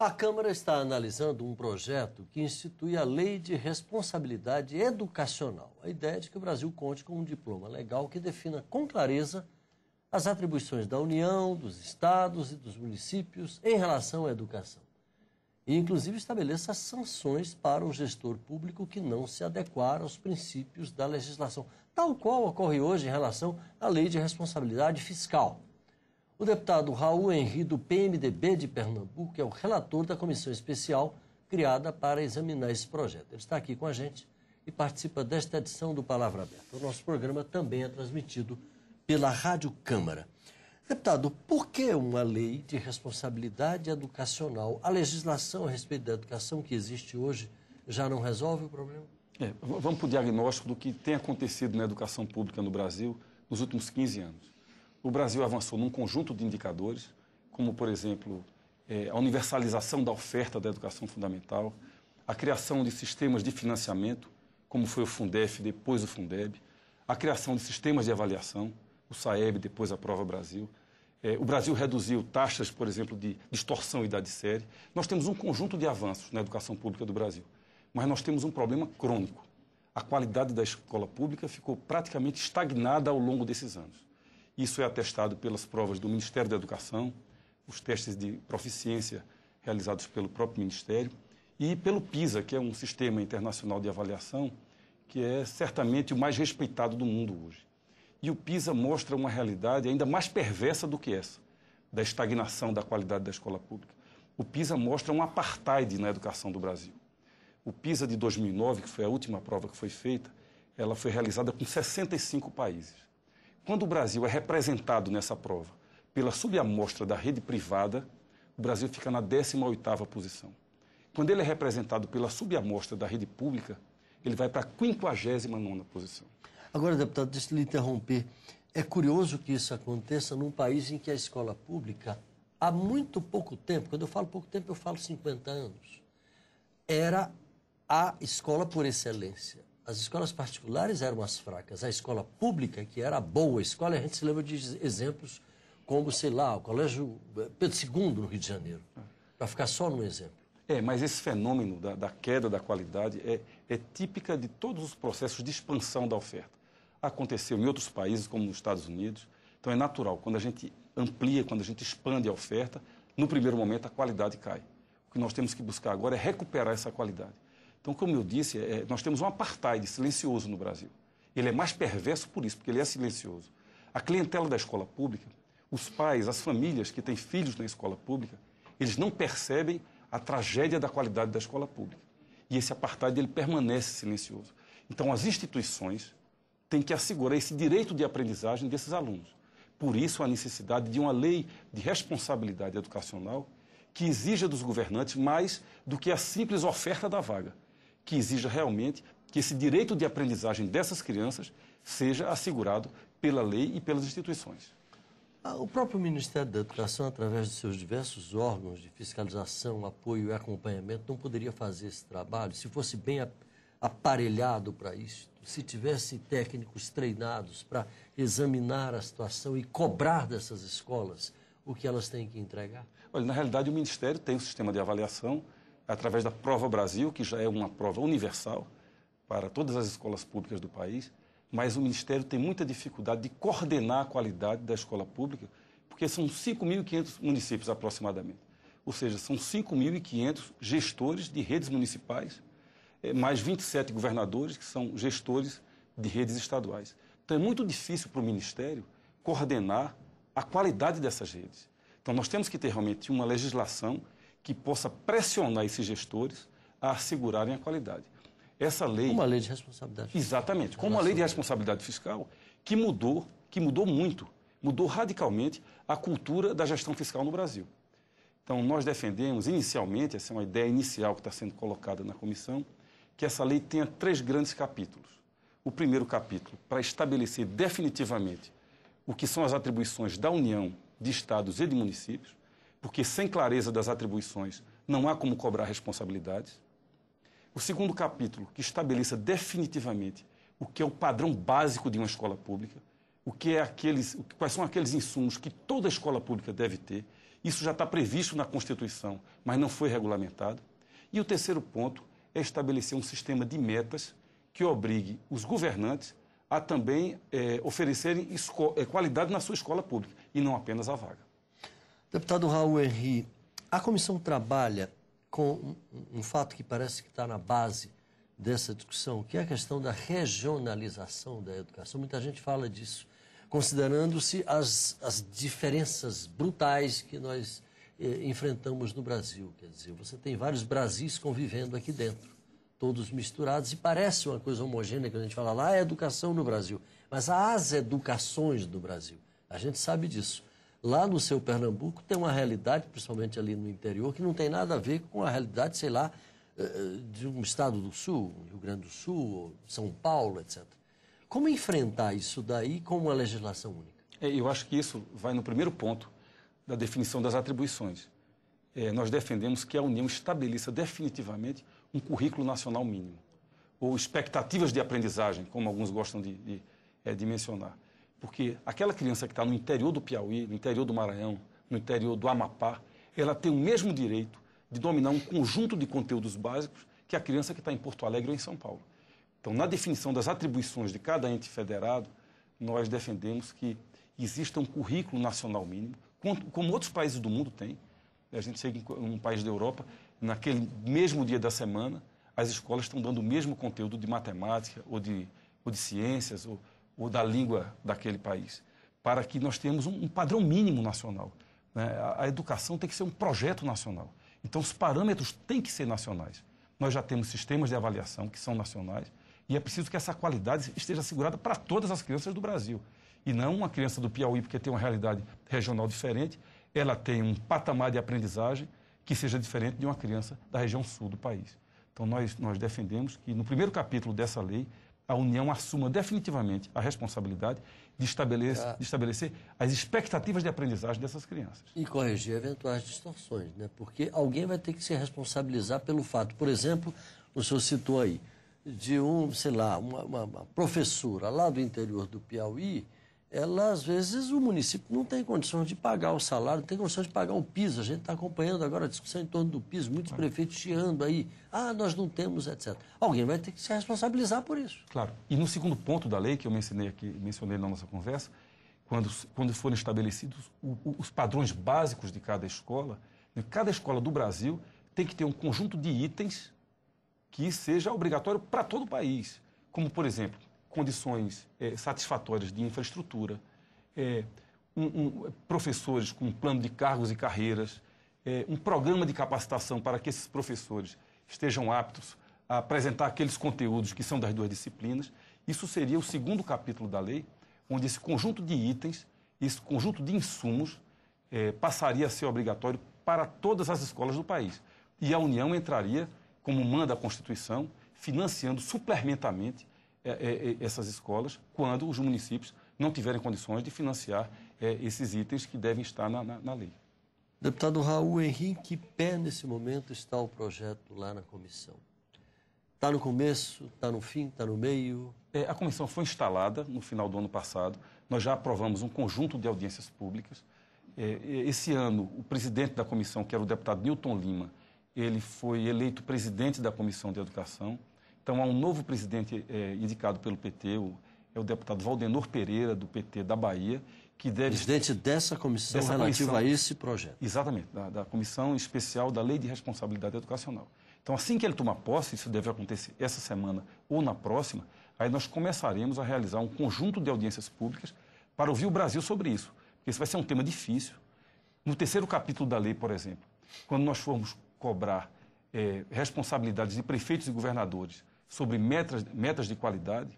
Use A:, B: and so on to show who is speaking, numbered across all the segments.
A: A Câmara está analisando um projeto que institui a Lei de Responsabilidade Educacional. A ideia é de que o Brasil conte com um diploma legal que defina com clareza as atribuições da União, dos estados e dos municípios em relação à educação. E, inclusive, estabeleça sanções para o gestor público que não se adequar aos princípios da legislação, tal qual ocorre hoje em relação à Lei de Responsabilidade Fiscal. O deputado Raul Henri, do PMDB de Pernambuco, é o relator da comissão especial criada para examinar esse projeto. Ele está aqui com a gente e participa desta edição do Palavra Aberta. O nosso programa também é transmitido pela Rádio Câmara. Deputado, por que uma lei de responsabilidade educacional? A legislação a respeito da educação que existe hoje já não resolve o problema?
B: Vamos para o diagnóstico do que tem acontecido na educação pública no Brasil nos últimos 15 anos. O Brasil avançou num conjunto de indicadores, como, por exemplo, a universalização da oferta da educação fundamental, a criação de sistemas de financiamento, como foi o Fundef, depois o Fundeb, a criação de sistemas de avaliação, o SAEB, depois a Prova Brasil. O Brasil reduziu taxas, por exemplo, de distorção e idade série. Nós temos um conjunto de avanços na educação pública do Brasil, mas nós temos um problema crônico. A qualidade da escola pública ficou praticamente estagnada ao longo desses anos. Isso é atestado pelas provas do Ministério da Educação, os testes de proficiência realizados pelo próprio Ministério e pelo PISA, que é um sistema internacional de avaliação que é certamente o mais respeitado do mundo hoje. E o PISA mostra uma realidade ainda mais perversa do que essa, da estagnação da qualidade da escola pública. O PISA mostra um apartheid na educação do Brasil. O PISA de 2009, que foi a última prova que foi feita, ela foi realizada com 65 países. Quando o Brasil é representado nessa prova pela subamostra da rede privada, o Brasil fica na 18ª posição. Quando ele é representado pela subamostra da rede pública, ele vai para a 59ª posição.
A: Agora, deputado, deixa eu lhe interromper. É curioso que isso aconteça num país em que a escola pública, há muito pouco tempo, quando eu falo pouco tempo, eu falo 50 anos, era a escola por excelência. As escolas particulares eram as fracas. A escola pública, que era a boa escola, a gente se lembra de exemplos como, sei lá, o Colégio Pedro II, no Rio de Janeiro, para ficar só num exemplo.
B: Mas esse fenômeno da queda da qualidade é típica de todos os processos de expansão da oferta. Aconteceu em outros países, como nos Estados Unidos. Então, é natural. Quando a gente amplia, quando a gente expande a oferta, no primeiro momento, a qualidade cai. O que nós temos que buscar agora é recuperar essa qualidade. Então, como eu disse, nós temos um apartheid silencioso no Brasil. Ele é mais perverso por isso, porque ele é silencioso. A clientela da escola pública, os pais, as famílias que têm filhos na escola pública, eles não percebem a tragédia da qualidade da escola pública. E esse apartheid, ele permanece silencioso. Então, as instituições têm que assegurar esse direito de aprendizagem desses alunos. Por isso, a necessidade de uma lei de responsabilidade educacional que exija dos governantes mais do que a simples oferta da vaga, que exija realmente que esse direito de aprendizagem dessas crianças seja assegurado pela lei e pelas instituições.
A: O próprio Ministério da Educação, através de seus diversos órgãos de fiscalização, apoio e acompanhamento, não poderia fazer esse trabalho se fosse bem aparelhado para isso, se tivesse técnicos treinados para examinar a situação e cobrar dessas escolas o que elas têm que entregar?
B: Olha, na realidade, o Ministério tem um sistema de avaliação através da Prova Brasil, que já é uma prova universal para todas as escolas públicas do país, mas o Ministério tem muita dificuldade de coordenar a qualidade da escola pública, porque são 5.500 municípios aproximadamente. Ou seja, são 5.500 gestores de redes municipais, mais 27 governadores que são gestores de redes estaduais. Então é muito difícil para o Ministério coordenar a qualidade dessas redes. Então nós temos que ter realmente uma legislação que possa pressionar esses gestores a assegurarem a qualidade. Essa lei...
A: Uma lei de responsabilidade fiscal.
B: Exatamente, como uma lei de responsabilidade fiscal que mudou muito, mudou radicalmente a cultura da gestão fiscal no Brasil. Então, nós defendemos inicialmente, essa é uma ideia inicial que está sendo colocada na comissão, que essa lei tenha 3 grandes capítulos. O primeiro capítulo, para estabelecer definitivamente o que são as atribuições da União, de estados e de municípios, porque sem clareza das atribuições não há como cobrar responsabilidades. O segundo capítulo, que estabeleça definitivamente o que é o padrão básico de uma escola pública, quais são aqueles insumos que toda escola pública deve ter Isso já está previsto na Constituição, mas não foi regulamentado. E o terceiro ponto é estabelecer um sistema de metas que obrigue os governantes a também oferecerem qualidade na sua escola pública, e não apenas a vaga.
A: Deputado Raul Henri, a comissão trabalha com um fato que parece que está na base dessa discussão, que é a questão da regionalização da educação. Muita gente fala disso, considerando-se as diferenças brutais que nós enfrentamos no Brasil. Quer dizer, você tem vários Brasis convivendo aqui dentro, todos misturados, e parece uma coisa homogênea que a gente fala lá, é educação no Brasil. Mas há as educações do Brasil, a gente sabe disso. Lá no seu Pernambuco tem uma realidade, principalmente ali no interior, que não tem nada a ver com a realidade, sei lá, de um estado do Sul, Rio Grande do Sul, São Paulo, etc. Como enfrentar isso daí com uma legislação única?
B: Eu acho que isso vai no primeiro ponto da definição das atribuições. Nós defendemos que a União estabeleça definitivamente um currículo nacional mínimo, ou expectativas de aprendizagem, como alguns gostam de mencionar. Porque aquela criança que está no interior do Piauí, no interior do Maranhão, no interior do Amapá, ela tem o mesmo direito de dominar um conjunto de conteúdos básicos que a criança que está em Porto Alegre ou em São Paulo. Então, na definição das atribuições de cada ente federado, nós defendemos que exista um currículo nacional mínimo, como outros países do mundo têm. A gente chega em um país da Europa, naquele mesmo dia da semana, as escolas estão dando o mesmo conteúdo de matemática ou de ciências ou da língua daquele país, para que nós tenhamos um padrão mínimo nacional. Né? A educação tem que ser um projeto nacional. Então, os parâmetros têm que ser nacionais. Nós já temos sistemas de avaliação que são nacionais e é preciso que essa qualidade esteja assegurada para todas as crianças do Brasil. E não uma criança do Piauí, porque tem uma realidade regional diferente, ela tem um patamar de aprendizagem que seja diferente de uma criança da região sul do país. Então, nós defendemos que, no primeiro capítulo dessa lei, a União assuma definitivamente a responsabilidade de estabelecer as expectativas de aprendizagem dessas crianças.
A: E corrigir eventuais distorções, né? Porque alguém vai ter que se responsabilizar pelo fato, por exemplo, o senhor citou aí, de uma professora lá do interior do Piauí, ela, às vezes, o município não tem condições de pagar o salário, não tem condições de pagar o piso. A gente está acompanhando agora a discussão em torno do piso, muitos prefeitos chiando aí. Nós não temos, etc. Alguém vai ter que se responsabilizar por isso.
B: Claro. E no segundo ponto da lei, que eu mencionei na nossa conversa, quando forem estabelecidos os padrões básicos de cada escola do Brasil tem que ter um conjunto de itens que seja obrigatório para todo o país. Como, por exemplo, condições satisfatórias de infraestrutura, professores com um plano de cargos e carreiras, um programa de capacitação para que esses professores estejam aptos a apresentar aqueles conteúdos que são das duas disciplinas. Isso seria o segundo capítulo da lei, onde esse conjunto de itens, esse conjunto de insumos passaria a ser obrigatório para todas as escolas do país. E a União entraria, como manda a Constituição, financiando suplementamente essas escolas, quando os municípios não tiverem condições de financiar esses itens que devem estar na lei.
A: Deputado Raul Henri, em que pé nesse momento está o projeto lá na comissão? Está no começo, está no fim, está no meio?
B: A comissão foi instalada no final do ano passado. Nós já aprovamos um conjunto de audiências públicas. Esse ano, o presidente da comissão, que era o deputado Newton Lima, ele foi eleito presidente da Comissão de Educação. Então, há um novo presidente indicado pelo PT, é o deputado Valdenor Pereira, do PT da Bahia, que deve...
A: Presidente dessa comissão relativa a esse projeto.
B: Exatamente, da Comissão Especial da Lei de Responsabilidade Educacional. Então, assim que ele tomar posse, isso deve acontecer essa semana ou na próxima, aí nós começaremos a realizar um conjunto de audiências públicas para ouvir o Brasil sobre isso. Porque isso vai ser um tema difícil. No terceiro capítulo da lei, por exemplo, quando nós formos cobrar responsabilidades de prefeitos e governadores sobre metas de qualidade,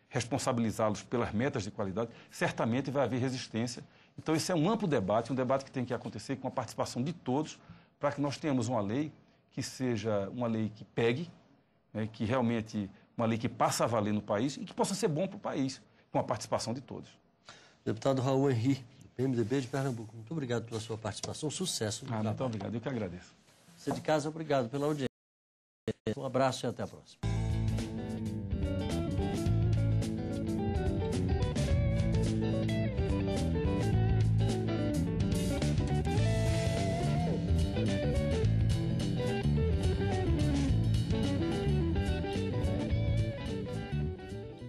B: responsabilizá-los pelas metas de qualidade, certamente vai haver resistência. Então, esse é um amplo debate, um debate que tem que acontecer com a participação de todos, para que nós tenhamos uma lei que seja uma lei que pegue, né, que realmente uma lei que passe a valer no país e que possa ser bom para o país, com a participação de todos.
A: Deputado Raul Henri, do PMDB de Pernambuco, muito obrigado pela sua participação, sucesso no trabalho.
B: Muito obrigado, eu que agradeço.
A: Você de casa, obrigado pela audiência. Um abraço e até a próxima.